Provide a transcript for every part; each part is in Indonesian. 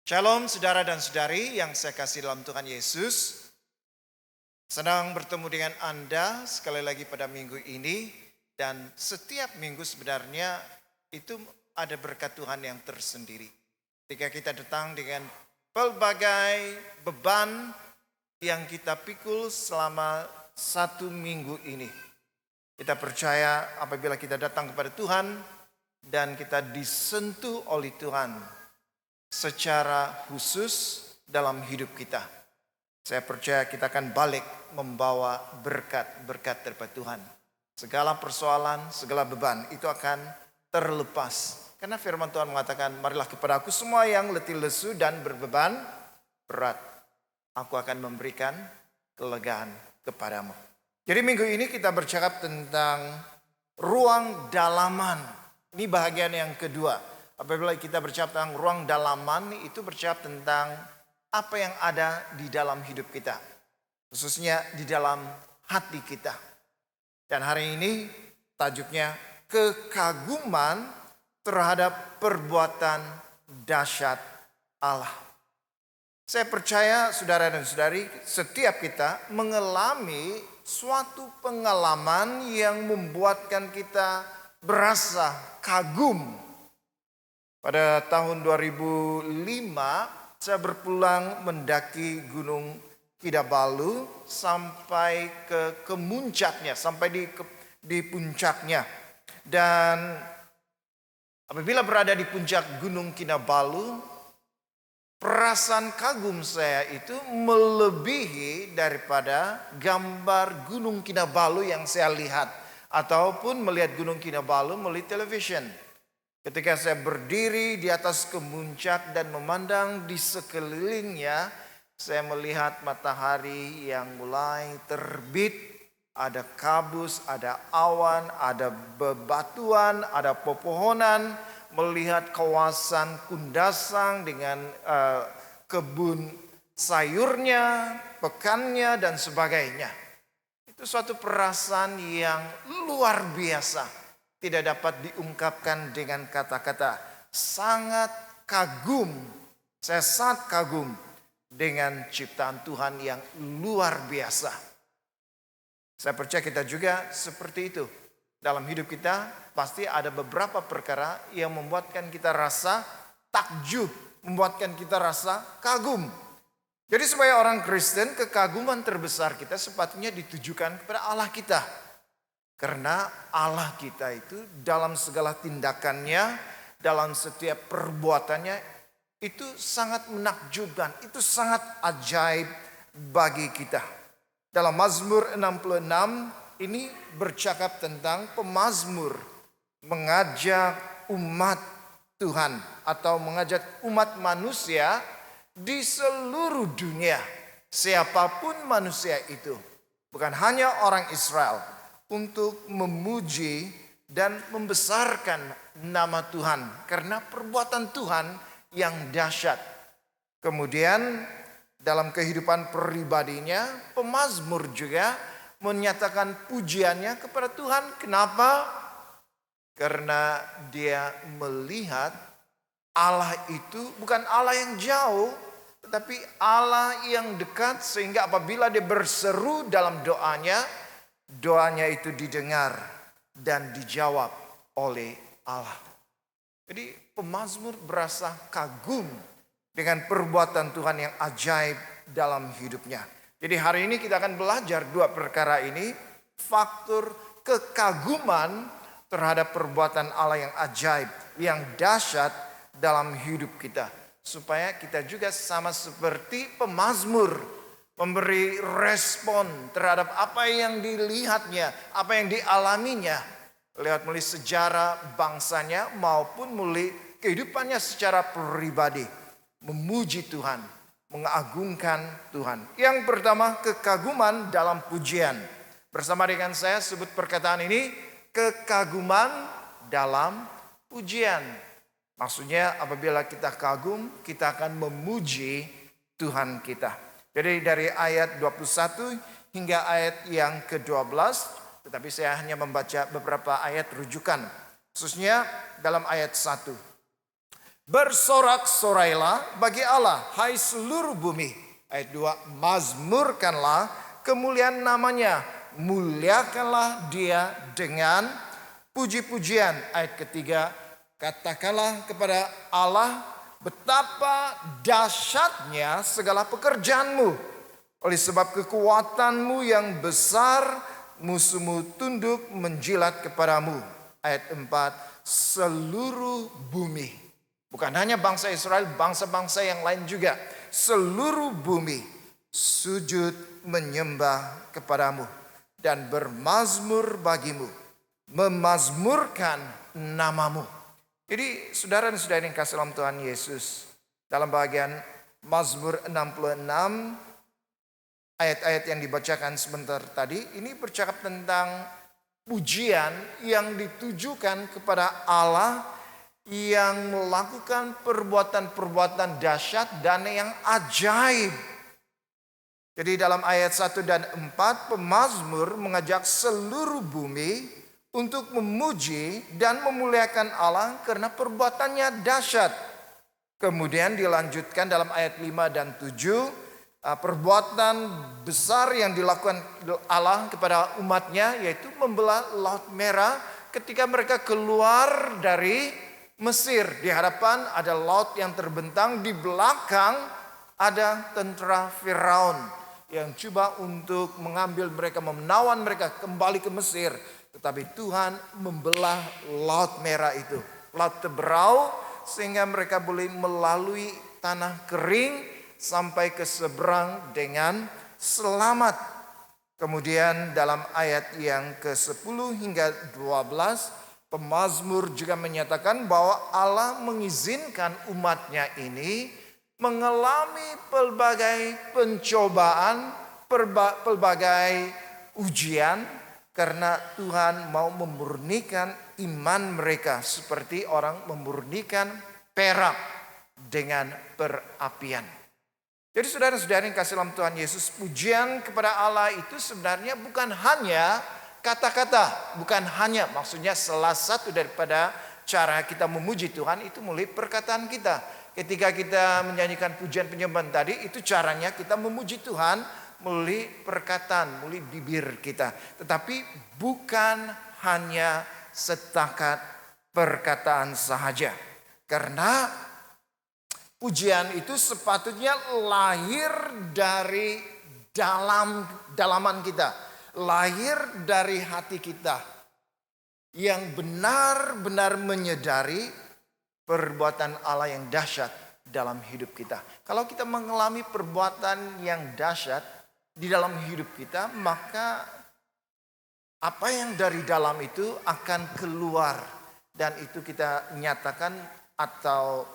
Shalom saudara dan saudari yang saya kasih dalam Tuhan Yesus. Senang bertemu dengan Anda sekali lagi pada minggu ini. Dan setiap minggu sebenarnya itu ada berkat Tuhan yang tersendiri. Ketika kita datang dengan pelbagai beban yang kita pikul selama satu minggu ini. Kita percaya apabila kita datang kepada Tuhan dan kita disentuh oleh Tuhan secara khusus dalam hidup kita. Saya percaya kita akan balik membawa berkat-berkat daripada Tuhan. Segala persoalan, segala beban itu akan terlepas. Karena firman Tuhan mengatakan, marilah kepada aku semua yang letih lesu dan berbeban berat. Aku akan memberikan kelegaan kepadamu. Jadi minggu ini kita bercakap tentang ruang dalaman. Ini bahagian yang kedua. Apabila kita bercakap tentang ruang dalaman, itu bercakap tentang apa yang ada di dalam hidup kita. Khususnya di dalam hati kita. Dan hari ini tajuknya kekaguman terhadap perbuatan dahsyat Allah. Saya percaya saudara dan saudari, setiap kita mengalami suatu pengalaman yang membuatkan kita berasa kagum. Pada tahun 2005 saya berpulang mendaki Gunung Kinabalu sampai ke kemuncaknya, sampai di puncaknya. Dan apabila berada di puncak Gunung Kinabalu, perasaan kagum saya itu melebihi daripada gambar Gunung Kinabalu yang saya lihat. Ataupun melihat Gunung Kinabalu melalui television. Ketika saya berdiri di atas kemuncak dan memandang di sekelilingnya, saya melihat matahari yang mulai terbit. Ada kabus, ada awan, ada bebatuan, ada pepohonan. Melihat kawasan Kundasang dengan kebun sayurnya, pekannya dan sebagainya. Itu suatu perasaan yang luar biasa. Tidak dapat diungkapkan dengan kata-kata. Sangat kagum. Saya sangat kagum dengan ciptaan Tuhan yang luar biasa. Saya percaya kita juga seperti itu. Dalam hidup kita pasti ada beberapa perkara yang membuatkan kita rasa takjub. Membuatkan kita rasa kagum. Jadi sebagai orang Kristen, kekaguman terbesar kita sepatutnya ditujukan kepada Allah kita. Karena Allah kita itu dalam segala tindakannya, dalam setiap perbuatannya, itu sangat menakjubkan, itu sangat ajaib bagi kita. Dalam Mazmur 66 ini bercakap tentang pemazmur mengajak umat Tuhan atau mengajak umat manusia di seluruh dunia, siapapun manusia itu, bukan hanya orang Israel, untuk memuji dan membesarkan nama Tuhan karena perbuatan Tuhan yang dahsyat. Kemudian dalam kehidupan pribadinya, pemazmur juga menyatakan pujiannya kepada Tuhan. Kenapa? Karena dia melihat Allah itu bukan Allah yang jauh, tetapi Allah yang dekat, sehingga apabila dia berseru dalam doanya, doanya itu didengar dan dijawab oleh Allah. Jadi pemazmur berasa kagum dengan perbuatan Tuhan yang ajaib dalam hidupnya. Jadi hari ini kita akan belajar dua perkara ini. Faktor kekaguman terhadap perbuatan Allah yang ajaib, yang dahsyat dalam hidup kita. Supaya kita juga sama seperti pemazmur, memberi respon terhadap apa yang dilihatnya, apa yang dialaminya. Lewat melalui sejarah bangsanya maupun melalui kehidupannya secara pribadi. Memuji Tuhan, mengagungkan Tuhan. Yang pertama, kekaguman dalam pujian. Bersama dengan saya sebut perkataan ini, kekaguman dalam pujian. Maksudnya apabila kita kagum, kita akan memuji Tuhan kita. Jadi dari ayat 21 hingga ayat yang ke-12, tetapi saya hanya membaca beberapa ayat rujukan. Khususnya dalam ayat 1. Bersorak-sorailah bagi Allah, hai seluruh bumi. Ayat 2, mazmurkanlah kemuliaan namanya, muliakanlah dia dengan puji-pujian. Ayat ketiga, katakanlah kepada Allah betapa dahsyatnya segala pekerjaanmu. Oleh sebab kekuatanmu yang besar, musuhmu tunduk menjilat kepadamu. Ayat 4, seluruh bumi. Bukan hanya bangsa Israel, bangsa-bangsa yang lain juga. Seluruh bumi sujud menyembah kepadamu dan bermazmur bagimu, memazmurkan namamu. Jadi saudara dan saudari yang kasih dalam Tuhan Yesus, dalam bagian Mazmur 66, ayat-ayat yang dibacakan sebentar tadi, ini bercakap tentang pujian yang ditujukan kepada Allah yang melakukan perbuatan-perbuatan dahsyat dan yang ajaib. Jadi dalam ayat 1 dan 4, pemazmur mengajak seluruh bumi untuk memuji dan memuliakan Allah karena perbuatannya dahsyat. Kemudian dilanjutkan dalam ayat 5 dan 7, perbuatan besar yang dilakukan Allah kepada umatnya, yaitu membelah Laut Merah ketika mereka keluar dari Mesir. Di hadapan ada laut yang terbentang, di belakang ada tentara Firaun yang coba untuk mengambil mereka, menawan mereka kembali ke Mesir. Tetapi Tuhan membelah Laut Merah itu, laut Teberau, sehingga mereka boleh melalui tanah kering sampai ke seberang dengan selamat. Kemudian dalam ayat yang ke-10 hingga 12, pemazmur juga menyatakan bahwa Allah mengizinkan umatnya ini mengalami pelbagai pencobaan, pelbagai ujian, karena Tuhan mau memurnikan iman mereka seperti orang memurnikan perak dengan perapian. Jadi saudara-saudara yang kasih dalam Tuhan Yesus, pujian kepada Allah itu sebenarnya bukan hanya kata-kata, bukan hanya, maksudnya salah satu daripada cara kita memuji Tuhan itu melalui perkataan kita. Ketika kita menyanyikan pujian penyembahan tadi, itu caranya kita memuji Tuhan melalui perkataan, melalui bibir kita. Tetapi bukan hanya setakat perkataan sahaja. Karena pujian itu sepatutnya lahir dari dalaman kita. Lahir dari hati kita yang benar-benar menyadari perbuatan Allah yang dahsyat dalam hidup kita. Kalau kita mengalami perbuatan yang dahsyat di dalam hidup kita, maka apa yang dari dalam itu akan keluar, dan itu kita nyatakan atau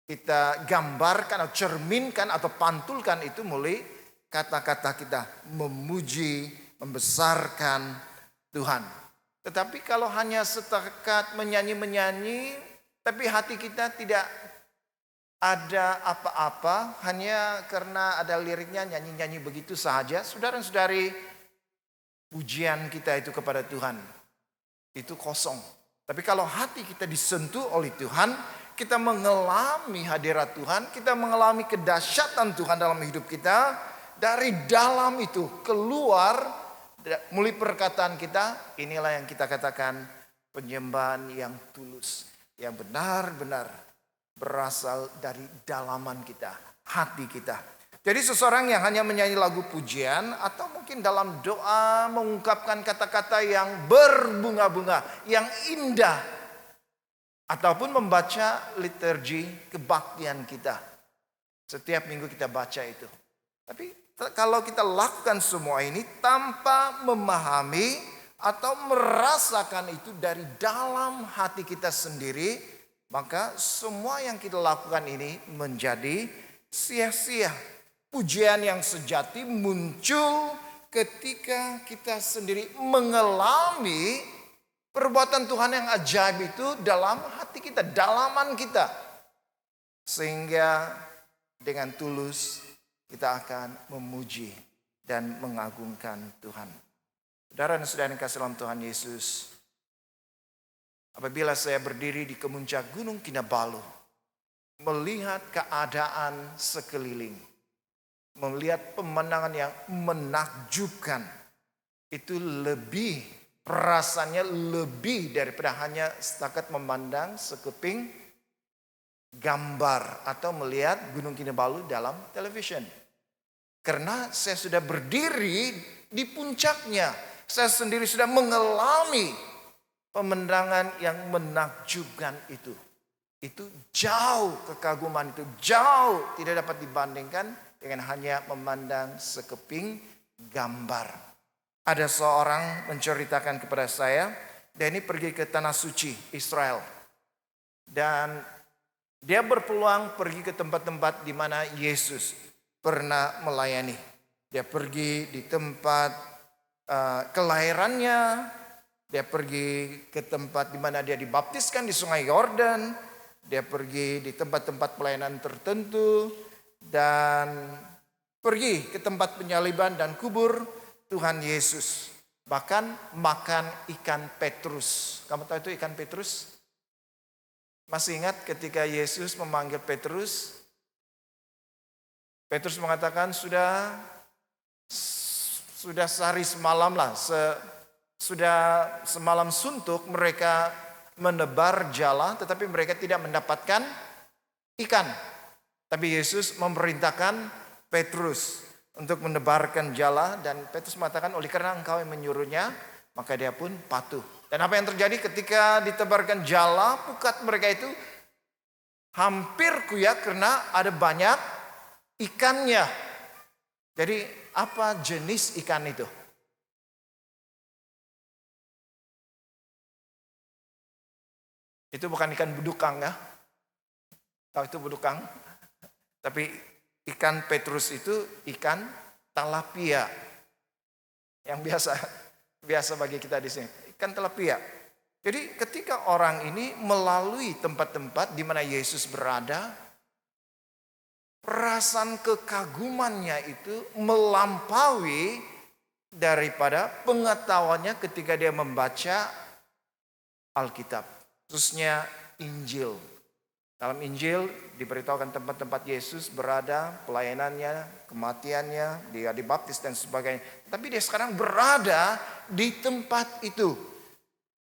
kita gambarkan atau cerminkan atau pantulkan itu melalui kata-kata kita memuji, membesarkan Tuhan. Tetapi kalau hanya setakat menyanyi-menyanyi, tapi hati kita tidak ada apa-apa, hanya karena ada liriknya nyanyi-nyanyi begitu saja, saudara-saudari, pujian kita itu kepada Tuhan itu kosong. Tapi kalau hati kita disentuh oleh Tuhan, kita mengalami hadirat Tuhan, kita mengalami kedahsyatan Tuhan dalam hidup kita. Dari dalam itu keluar melalui perkataan kita, inilah yang kita katakan penyembahan yang tulus, yang benar-benar berasal dari dalaman kita, hati kita. Jadi seseorang yang hanya menyanyi lagu pujian atau mungkin dalam doa mengungkapkan kata-kata yang berbunga-bunga, yang indah, ataupun membaca liturgi kebaktian kita, setiap minggu kita baca itu. Tapi kalau kita lakukan semua ini tanpa memahami atau merasakan itu dari dalam hati kita sendiri, maka semua yang kita lakukan ini menjadi sia-sia. Pujian yang sejati muncul ketika kita sendiri mengalami perbuatan Tuhan yang ajaib itu dalam hati kita, dalaman kita. Sehingga dengan tulus kita akan memuji dan mengagungkan Tuhan. Saudara dan saudara yang kasih dalam Tuhan Yesus, apabila saya berdiri di kemuncak Gunung Kinabalu, melihat keadaan sekeliling, melihat pemandangan yang menakjubkan, itu lebih, rasanya lebih daripada hanya setakat memandang sekeping gambar atau melihat Gunung Kinabalu dalam television. Karena saya sudah berdiri di puncaknya, saya sendiri sudah mengalami pemandangan yang menakjubkan itu. Itu jauh, kekaguman itu jauh tidak dapat dibandingkan dengan hanya memandang sekeping gambar. Ada seorang menceritakan kepada saya, dia ini pergi ke Tanah Suci, Israel. Dan dia berpeluang pergi ke tempat-tempat di mana Yesus pernah melayani. Dia pergi di tempat kelahirannya, dia pergi ke tempat di mana dia dibaptiskan di Sungai Yordan, dia pergi di tempat-tempat pelayanan tertentu, dan pergi ke tempat penyaliban dan kubur Tuhan Yesus. Bahkan makan ikan Petrus. Kamu tahu itu ikan Petrus? Masih ingat ketika Yesus memanggil Petrus? Petrus mengatakan sudah sehari semalam lah. Sudah semalam suntuk mereka menebar jala, tetapi mereka tidak mendapatkan ikan. Tapi Yesus memerintahkan Petrus untuk menebarkan jala, dan Petrus mengatakan, oleh karena engkau yang menyuruhnya, maka dia pun patuh. Dan apa yang terjadi ketika ditebarkan jala, pukat mereka itu hampir kuyak karena ada banyak ikannya. Jadi apa jenis ikan itu? Itu bukan ikan bedukang ya. Tahu itu bedukang? Tapi ikan Petrus itu ikan talapia. Yang biasa bagi kita di sini. Ikan talapia. Jadi ketika orang ini melalui tempat-tempat di mana Yesus berada, perasaan kekagumannya itu melampaui daripada pengetahuannya ketika dia membaca Alkitab. Khususnya Injil. Dalam Injil diberitahukan tempat-tempat Yesus berada, pelayanannya, kematiannya, dia dibaptis dan sebagainya. Tapi dia sekarang berada di tempat itu.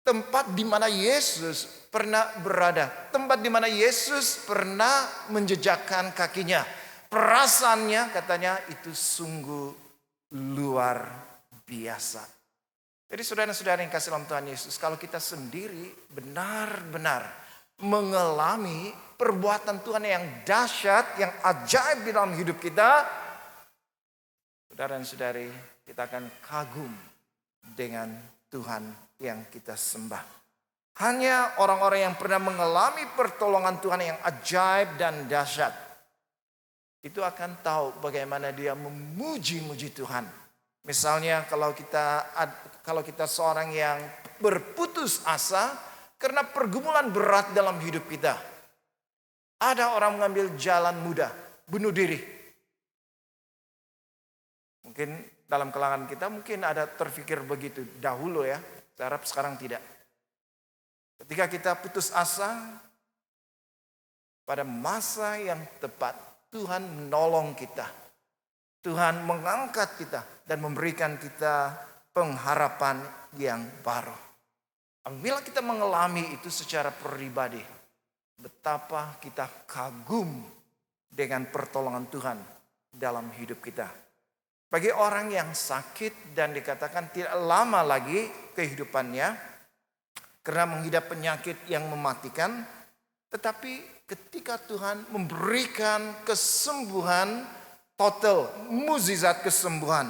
Tempat di mana Yesus pernah berada. Tempat di mana Yesus pernah menjejakkan kakinya. Perasaannya katanya itu sungguh luar biasa. Jadi saudara-saudara yang kasih dalam Tuhan Yesus, kalau kita sendiri benar-benar mengalami perbuatan Tuhan yang dahsyat, yang ajaib di dalam hidup kita, saudara dan saudari, kita akan kagum dengan Tuhan yang kita sembah. Hanya orang-orang yang pernah mengalami pertolongan Tuhan yang ajaib dan dahsyat, itu akan tahu bagaimana dia memuji-muji Tuhan. Misalnya kalau kita seorang yang berputus asa karena pergumulan berat dalam hidup kita. Ada orang mengambil jalan mudah, bunuh diri. Mungkin dalam kalangan kita mungkin ada terfikir begitu dahulu ya. Saya harap sekarang tidak. Ketika kita putus asa, pada masa yang tepat Tuhan menolong kita. Tuhan mengangkat kita dan memberikan kita pengharapan yang baru. Apabila kita mengalami itu secara pribadi, betapa kita kagum dengan pertolongan Tuhan dalam hidup kita. Bagi orang yang sakit dan dikatakan tidak lama lagi kehidupannya karena mengidap penyakit yang mematikan, tetapi ketika Tuhan memberikan kesembuhan total, mukjizat kesembuhan.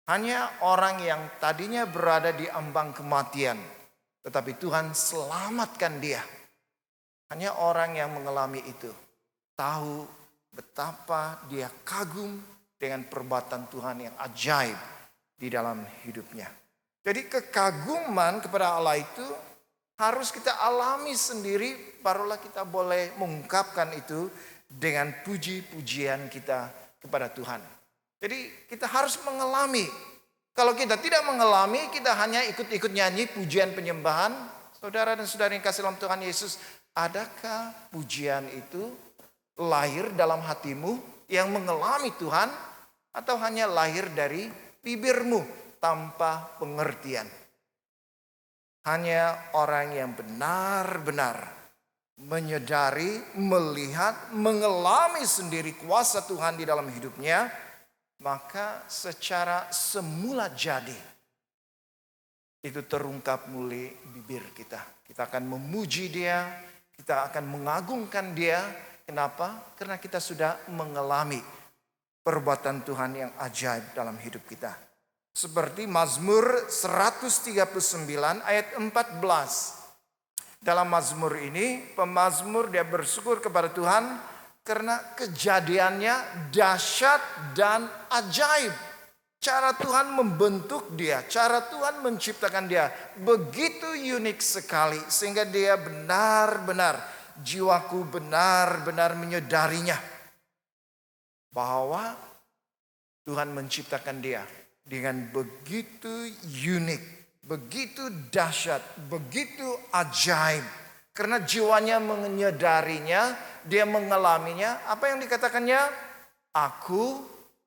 Hanya orang yang tadinya berada di ambang kematian, tetapi Tuhan selamatkan dia. Hanya orang yang mengalami itu tahu betapa dia kagum dengan perbuatan Tuhan yang ajaib di dalam hidupnya. Jadi kekaguman kepada Allah itu harus kita alami sendiri, barulah kita boleh mengungkapkan itu dengan puji-pujian kita kepada Tuhan. Jadi kita harus mengalami. Kalau kita tidak mengalami, kita hanya ikut-ikut nyanyi pujian penyembahan, Saudara dan saudari yang kasih dalam Tuhan Yesus, adakah pujian itu lahir dalam hatimu yang mengalami Tuhan, atau hanya lahir dari bibirmu tanpa pengertian? Hanya orang yang benar-benar menyadari, melihat, mengalami sendiri kuasa Tuhan di dalam hidupnya, maka secara semula jadi itu terungkap melalui bibir kita. Kita akan memuji Dia, kita akan mengagungkan Dia. Kenapa? Karena kita sudah mengalami perbuatan Tuhan yang ajaib dalam hidup kita. Seperti Mazmur 139 ayat 14. Dalam Mazmur ini, pemazmur dia bersyukur kepada Tuhan karena kejadiannya dahsyat dan ajaib. Cara Tuhan membentuk dia, cara Tuhan menciptakan dia begitu unik sekali sehingga dia benar-benar, jiwaku benar-benar menyadarinya bahwa Tuhan menciptakan dia dengan begitu unik, begitu dahsyat, begitu ajaib. Karena jiwanya menyadarinya, dia mengalaminya. Apa yang dikatakannya? Aku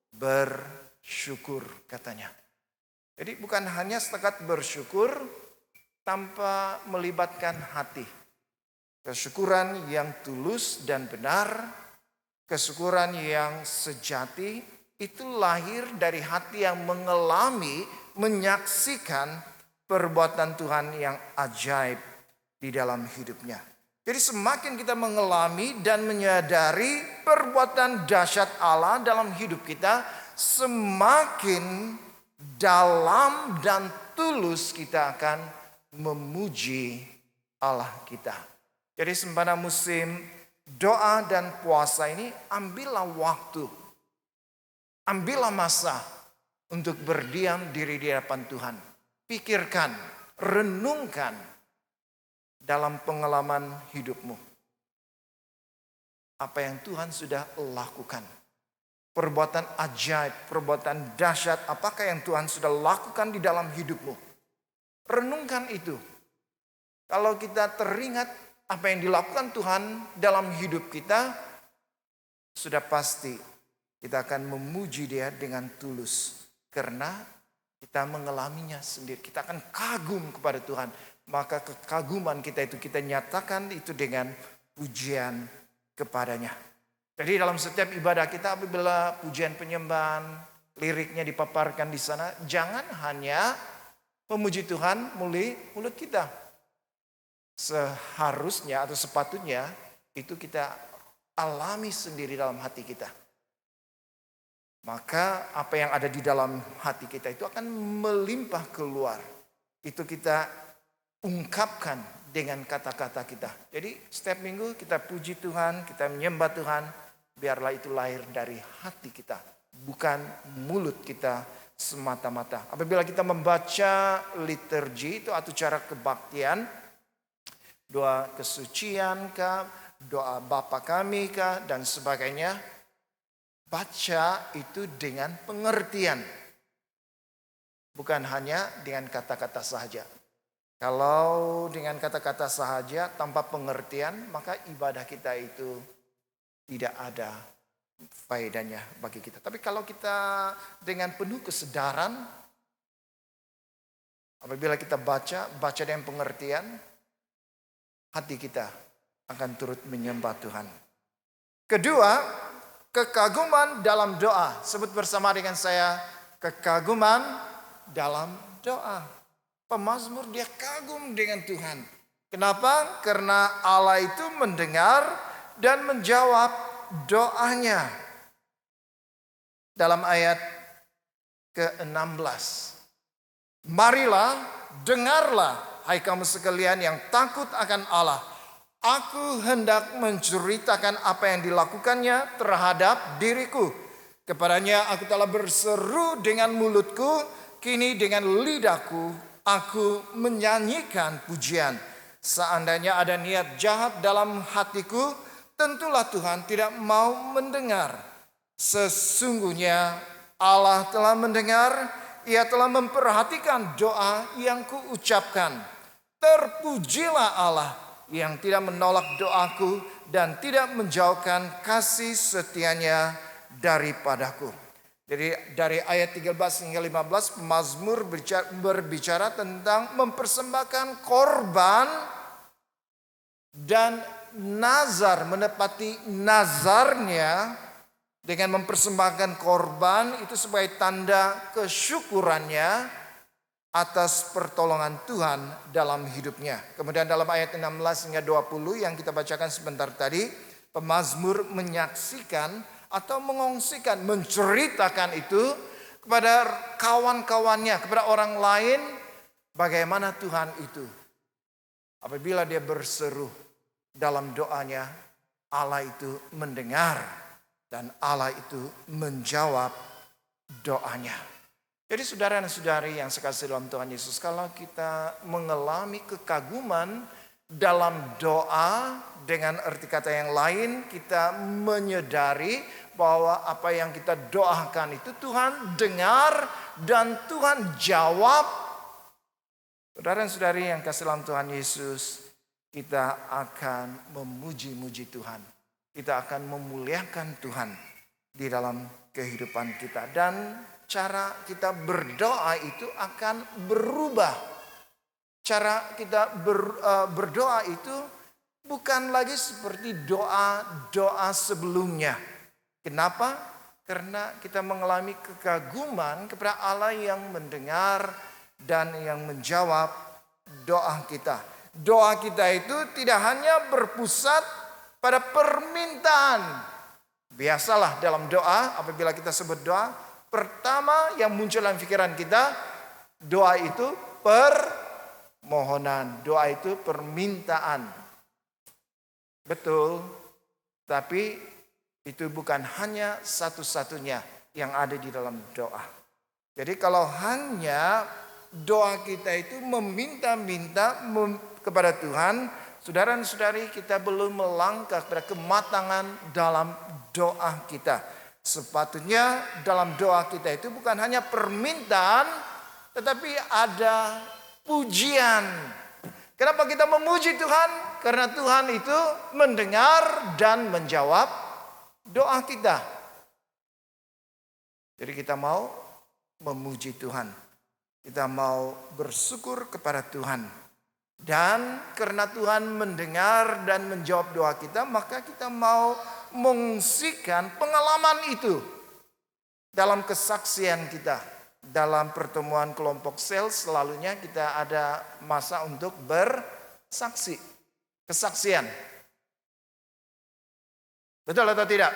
bersyukur, katanya. Jadi bukan hanya setakat bersyukur tanpa melibatkan hati. Kesyukuran yang tulus dan benar, kesyukuran yang sejati, itu lahir dari hati yang mengalami, menyaksikan perbuatan Tuhan yang ajaib di dalam hidupnya. Jadi semakin kita mengalami dan menyadari perbuatan dahsyat Allah dalam hidup kita, semakin dalam dan tulus kita akan memuji Allah kita. Jadi sempena musim doa dan puasa ini, ambillah waktu, ambillah masa untuk berdiam diri di hadapan Tuhan. Pikirkan, renungkan dalam pengalaman hidupmu. Apa yang Tuhan sudah lakukan. Perbuatan ajaib, perbuatan dahsyat, apakah yang Tuhan sudah lakukan di dalam hidupmu. Renungkan itu. Kalau kita teringat apa yang dilakukan Tuhan dalam hidup kita, sudah pasti kita akan memuji Dia dengan tulus. Karena kita mengalaminya sendiri. Kita akan kagum kepada Tuhan. Maka kekaguman kita itu kita nyatakan itu dengan pujian kepadanya. Jadi dalam setiap ibadah kita, apabila pujian penyembahan, liriknya dipaparkan di sana, jangan hanya memuji Tuhan melalui mulut kita. Seharusnya atau sepatutnya itu kita alami sendiri dalam hati kita. Maka apa yang ada di dalam hati kita itu akan melimpah keluar. Itu kita ungkapkan dengan kata-kata kita. Jadi setiap minggu kita puji Tuhan, kita menyembah Tuhan. Biarlah itu lahir dari hati kita, bukan mulut kita semata-mata. Apabila kita membaca liturgi itu atau cara kebaktian, doa kesucian kah, doa Bapa Kami kah, dan sebagainya, baca itu dengan pengertian. Bukan hanya dengan kata-kata sahaja. Kalau dengan kata-kata sahaja tanpa pengertian, maka ibadah kita itu tidak ada faedahnya bagi kita. Tapi kalau kita dengan penuh kesadaran, apabila kita baca dengan pengertian, hati kita akan turut menyembah Tuhan. Kedua, kekaguman dalam doa. Sebut bersama dengan saya, kekaguman dalam doa. Pemazmur dia kagum dengan Tuhan. Kenapa? Karena Allah itu mendengar dan menjawab doanya. Dalam ayat ke-16. Marilah, dengarlah, hai kamu sekalian yang takut akan Allah. Aku hendak menceritakan apa yang dilakukannya terhadap diriku. Kepadanya aku telah berseru dengan mulutku, kini dengan lidahku aku menyanyikan pujian. Seandainya ada niat jahat dalam hatiku, tentulah Tuhan tidak mau mendengar. Sesungguhnya Allah telah mendengar, Ia telah memperhatikan doa yang kuucapkan. Terpujilah Allah yang tidak menolak doaku dan tidak menjauhkan kasih setianya daripadaku. Jadi dari ayat 13 hingga 15 pemazmur berbicara tentang mempersembahkan korban dan nazar, menepati nazarnya dengan mempersembahkan korban itu sebagai tanda kesyukurannya atas pertolongan Tuhan dalam hidupnya. Kemudian dalam ayat 16 hingga 20 yang kita bacakan sebentar tadi, pemazmur menyaksikan atau mengongsikan, menceritakan itu kepada kawan-kawannya, kepada orang lain bagaimana Tuhan itu. Apabila dia berseru dalam doanya, Allah itu mendengar dan Allah itu menjawab doanya. Jadi saudara dan saudari yang sekasih dalam Tuhan Yesus, kalau kita mengalami kekaguman dalam doa dengan arti kata yang lain, kita menyadari bahwa apa yang kita doakan itu Tuhan dengar dan Tuhan jawab. Saudara dan saudari yang kasih dalam Tuhan Yesus, kita akan memuji-muji Tuhan. Kita akan memuliakan Tuhan di dalam kehidupan kita. Dan cara kita berdoa itu akan berubah. Cara kita berdoa itu bukan lagi seperti doa-doa sebelumnya. Kenapa? Karena kita mengalami kekaguman kepada Allah yang mendengar dan yang menjawab doa kita. Doa kita itu tidak hanya berpusat pada permintaan. Biasalah dalam doa, apabila kita sebut doa, pertama yang muncul dalam pikiran kita, doa itu permohonan, doa itu permintaan. Betul, tapi itu bukan hanya satu-satunya yang ada di dalam doa. Jadi kalau hanya doa kita itu meminta-minta kepada Tuhan, saudara dan saudari, kita belum melangkah pada kematangan dalam doa kita. Sepatutnya dalam doa kita itu bukan hanya permintaan, tetapi ada pujian. Kenapa kita memuji Tuhan? Karena Tuhan itu mendengar dan menjawab doa kita. Jadi kita mau memuji Tuhan. Kita mau bersyukur kepada Tuhan. Dan karena Tuhan mendengar dan menjawab doa kita, maka kita mau mengungsikan pengalaman itu dalam kesaksian kita. Dalam pertemuan kelompok sel selalunya kita ada masa untuk bersaksi. Kesaksian. Betul atau tidak?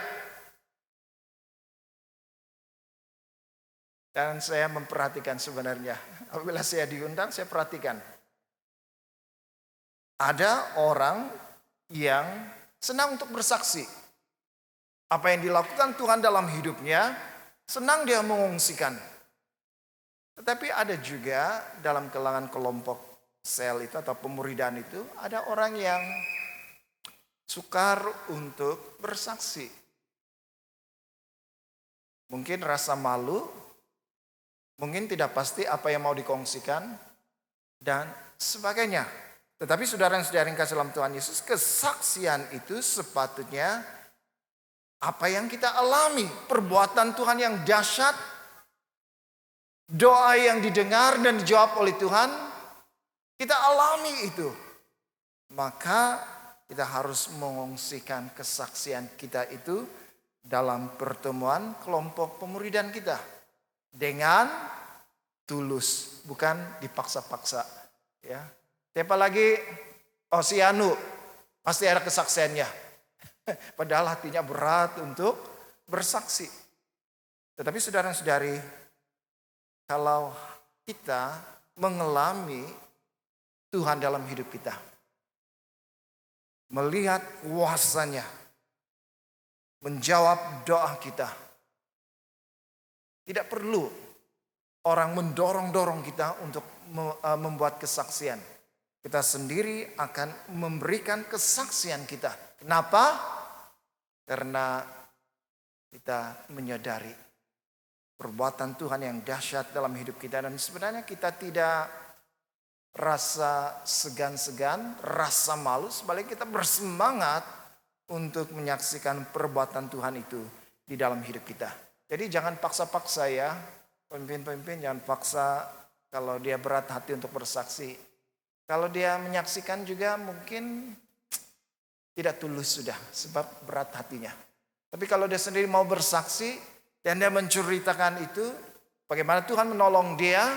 Dan saya memperhatikan sebenarnya. Apabila saya diundang, saya perhatikan. Ada orang yang senang untuk bersaksi. Apa yang dilakukan Tuhan dalam hidupnya, senang dia mengungsikan. Tetapi ada juga dalam kalangan kelompok sel itu atau pemuridan itu, ada orang yang sukar untuk bersaksi. Mungkin rasa malu, mungkin tidak pasti apa yang mau dikongsikan, dan sebagainya. Tetapi saudara dan saudari yang kasih dalam Tuhan Yesus, kesaksian itu sepatutnya apa yang kita alami, perbuatan Tuhan yang dahsyat, doa yang didengar dan dijawab oleh Tuhan, kita alami itu. Maka kita harus mengungsikan kesaksian kita itu dalam pertemuan kelompok pemuridan kita dengan tulus, bukan dipaksa-paksa, ya. Siapa lagi? Oh, si Anu, pasti ada kesaksiannya. Padahal hatinya berat untuk bersaksi. Tetapi saudara-saudari, kalau kita mengalami Tuhan dalam hidup kita, melihat kuasanya, menjawab doa kita, tidak perlu orang mendorong-dorong kita untuk membuat kesaksian. Kita sendiri akan memberikan kesaksian kita. Kenapa? Karena kita menyadari perbuatan Tuhan yang dahsyat dalam hidup kita. Dan sebenarnya kita tidak rasa segan-segan, rasa malu. Sebaliknya kita bersemangat untuk menyaksikan perbuatan Tuhan itu di dalam hidup kita. Jadi jangan paksa-paksa ya, pemimpin-pemimpin jangan paksa kalau dia berat hati untuk bersaksi. Kalau dia menyaksikan juga mungkin tidak tulus sudah, sebab berat hatinya. Tapi kalau dia sendiri mau bersaksi dan dia menceritakan itu, bagaimana Tuhan menolong dia,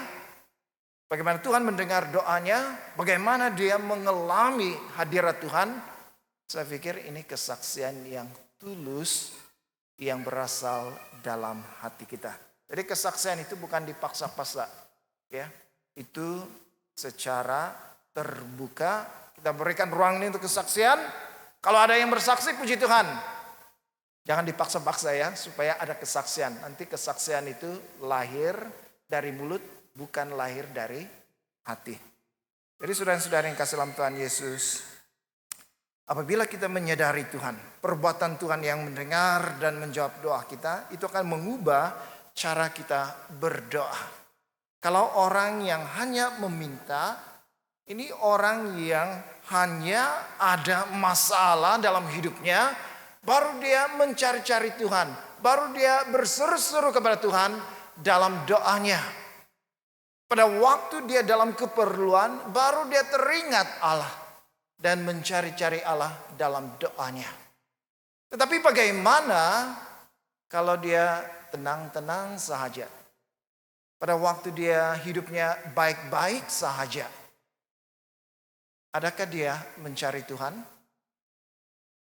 bagaimana Tuhan mendengar doanya, bagaimana dia mengalami hadirat Tuhan. Saya pikir ini kesaksian yang tulus, yang berasal dalam hati kita. Jadi kesaksian itu bukan dipaksa-paksa, ya. Itu secara terbuka kita berikan ruang ini untuk kesaksian. Kalau ada yang bersaksi, puji Tuhan. Jangan dipaksa-paksa ya, supaya ada kesaksian. Nanti kesaksian itu lahir dari mulut, bukan lahir dari hati. Jadi saudara-saudara yang kasih dalam Tuhan Yesus, apabila kita menyadari Tuhan, perbuatan Tuhan yang mendengar dan menjawab doa kita, itu akan mengubah cara kita berdoa. Kalau orang yang hanya meminta, ini orang yang hanya ada masalah dalam hidupnya, baru dia mencari-cari Tuhan, baru dia berseru-seru kepada Tuhan dalam doanya. Pada waktu dia dalam keperluan, baru dia teringat Allah dan mencari-cari Allah dalam doanya. Tetapi bagaimana kalau dia tenang-tenang sahaja? Pada waktu dia hidupnya baik-baik sahaja. Adakah dia mencari Tuhan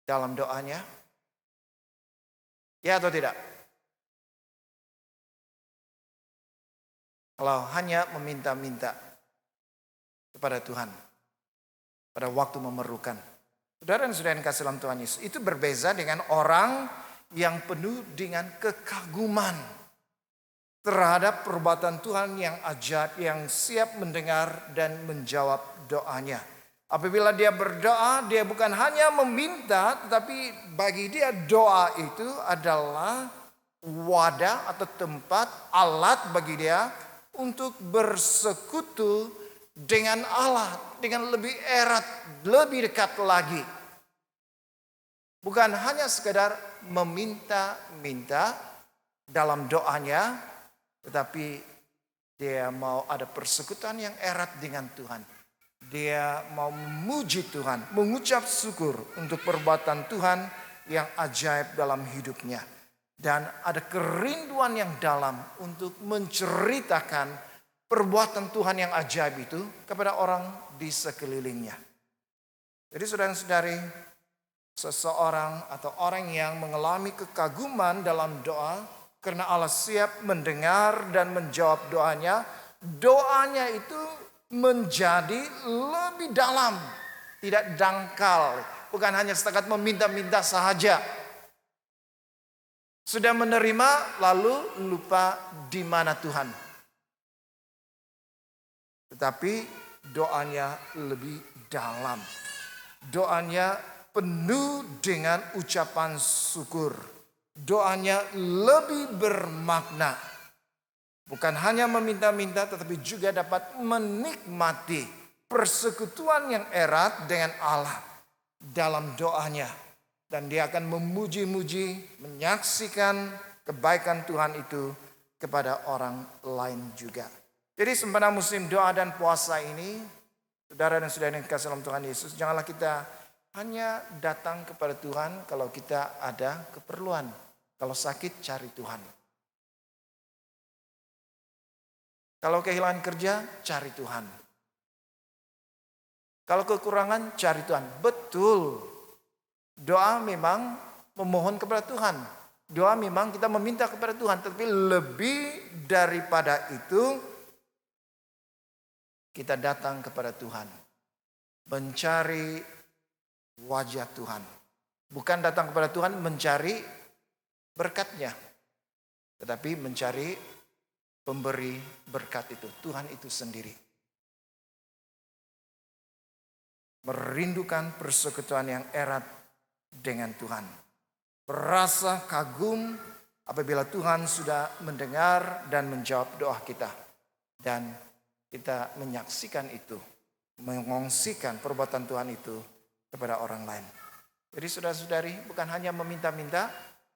dalam doanya? Ya atau tidak? Kalau hanya meminta-minta kepada Tuhan pada waktu memerlukan. Saudara dan saudara yang kasih dalam Tuhan Yesus, itu berbeza dengan orang yang penuh dengan kekaguman terhadap perbuatan Tuhan yang ajaib, yang siap mendengar dan menjawab doanya. Apabila dia berdoa, dia bukan hanya meminta, tetapi bagi dia doa itu adalah wadah atau tempat, alat bagi dia untuk bersekutu dengan Allah, dengan lebih erat, lebih dekat lagi. Bukan hanya sekedar meminta-minta dalam doanya, tetapi dia mau ada persekutuan yang erat dengan Tuhan. Dia mau memuji Tuhan, mengucap syukur untuk perbuatan Tuhan yang ajaib dalam hidupnya. Dan ada kerinduan yang dalam untuk menceritakan perbuatan Tuhan yang ajaib itu kepada orang di sekelilingnya. Jadi saudara-saudari, seseorang atau orang yang mengalami kekaguman dalam doa karena Allah siap mendengar dan menjawab doanya, doanya itu menjadi lebih dalam, tidak dangkal, bukan hanya setakat meminta-minta sahaja. Sudah menerima lalu lupa di mana Tuhan. Tetapi doanya lebih dalam. Doanya penuh dengan ucapan syukur. Doanya lebih bermakna. Bukan hanya meminta-minta, tetapi juga dapat menikmati persekutuan yang erat dengan Allah dalam doanya. Dan dia akan memuji-muji, menyaksikan kebaikan Tuhan itu kepada orang lain juga. Jadi sempena musim doa dan puasa ini, saudara dan saudara yang dikasihi dalam Tuhan Yesus, janganlah kita hanya datang kepada Tuhan kalau kita ada keperluan. Kalau sakit, cari Tuhan. Kalau kehilangan kerja, cari Tuhan. Kalau kekurangan, cari Tuhan. Betul. Doa memang memohon kepada Tuhan. Doa memang kita meminta kepada Tuhan. Tapi lebih daripada itu, kita datang kepada Tuhan. Mencari wajah Tuhan. Bukan datang kepada Tuhan mencari berkatnya. Tetapi mencari pemberi berkat itu, Tuhan itu sendiri. Merindukan persekutuan yang erat dengan Tuhan. Merasa kagum apabila Tuhan sudah mendengar dan menjawab doa kita. Dan kita menyaksikan itu mengongsikan perbuatan Tuhan itu kepada orang lain. Jadi saudara-saudari, bukan hanya meminta-minta,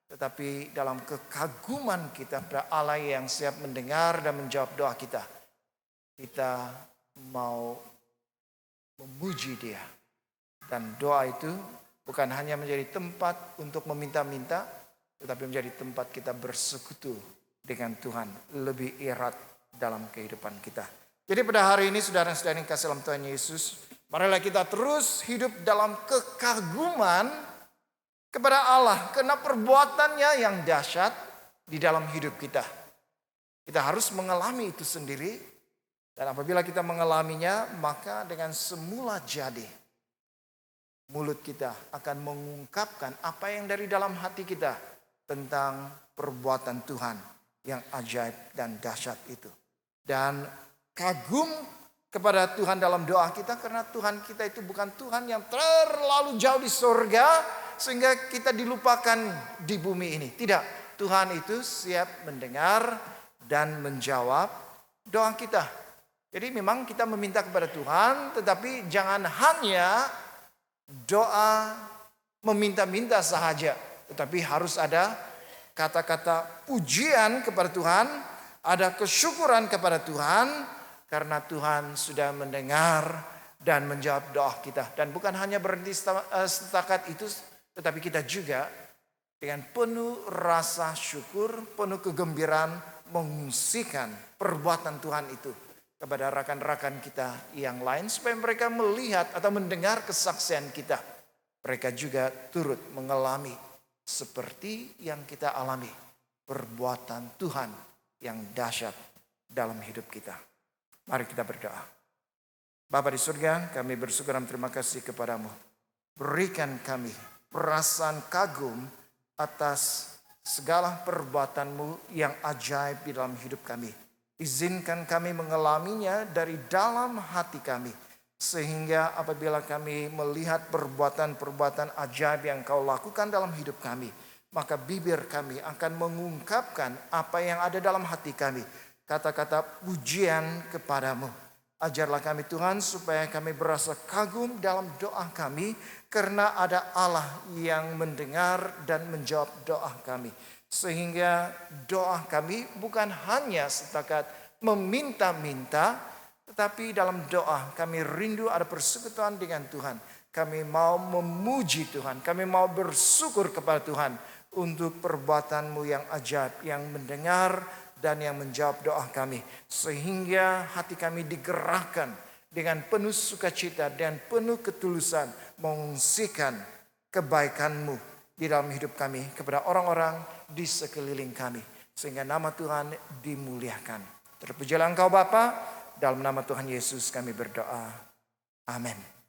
tetapi dalam kekaguman kita pada Allah yang siap mendengar dan menjawab doa kita, kita mau memuji Dia. Dan doa itu bukan hanya menjadi tempat untuk meminta-minta, tetapi menjadi tempat kita bersekutu dengan Tuhan lebih erat dalam kehidupan kita. Jadi pada hari ini saudara-saudari yang kasih dalam Tuhan Yesus, marilah kita terus hidup dalam kekaguman kepada Allah karena perbuatannya yang dahsyat di dalam hidup kita. Kita harus mengalami itu sendiri, dan apabila kita mengalaminya, maka dengan semula jadi mulut kita akan mengungkapkan apa yang dari dalam hati kita tentang perbuatan Tuhan yang ajaib dan dahsyat itu. Dan kagum kepada Tuhan dalam doa kita karena Tuhan kita itu bukan Tuhan yang terlalu jauh di surga sehingga kita dilupakan di bumi ini. Tidak, Tuhan itu siap mendengar dan menjawab doa kita. Jadi memang kita meminta kepada Tuhan, tetapi jangan hanya doa meminta-minta sahaja, tetapi harus ada kata-kata pujian kepada Tuhan, ada kesyukuran kepada Tuhan karena Tuhan sudah mendengar dan menjawab doa kita. Dan bukan hanya berhenti setakat itu, tetapi kita juga dengan penuh rasa syukur, penuh kegembiraan mengungsikan perbuatan Tuhan itu kepada rakan-rakan kita yang lain supaya mereka melihat atau mendengar kesaksian kita. Mereka juga turut mengalami seperti yang kita alami perbuatan Tuhan yang dahsyat dalam hidup kita. Mari kita berdoa. Bapa di surga, kami bersyukur dan terima kasih kepadamu. Berikan kami perasaan kagum atas segala perbuatanmu yang ajaib di dalam hidup kami. Izinkan kami mengalaminya dari dalam hati kami. Sehingga apabila kami melihat perbuatan-perbuatan ajaib yang kau lakukan dalam hidup kami, maka bibir kami akan mengungkapkan apa yang ada dalam hati kami. Kata-kata pujian kepadamu. Ajarlah kami Tuhan supaya kami berasa kagum dalam doa kami. Karena ada Allah yang mendengar dan menjawab doa kami. Sehingga doa kami bukan hanya setakat meminta-minta, tetapi dalam doa kami rindu ada persekutuan dengan Tuhan. Kami mau memuji Tuhan. Kami mau bersyukur kepada Tuhan untuk perbuatanmu yang ajaib, yang mendengar dan yang menjawab doa kami. Sehingga hati kami digerakkan dengan penuh sukacita dan penuh ketulusan mengungsikan kebaikanmu di dalam hidup kami kepada orang-orang di sekeliling kami. Sehingga nama Tuhan dimuliakan. Terpujilah Engkau Bapa. Dalam nama Tuhan Yesus kami berdoa. Amin.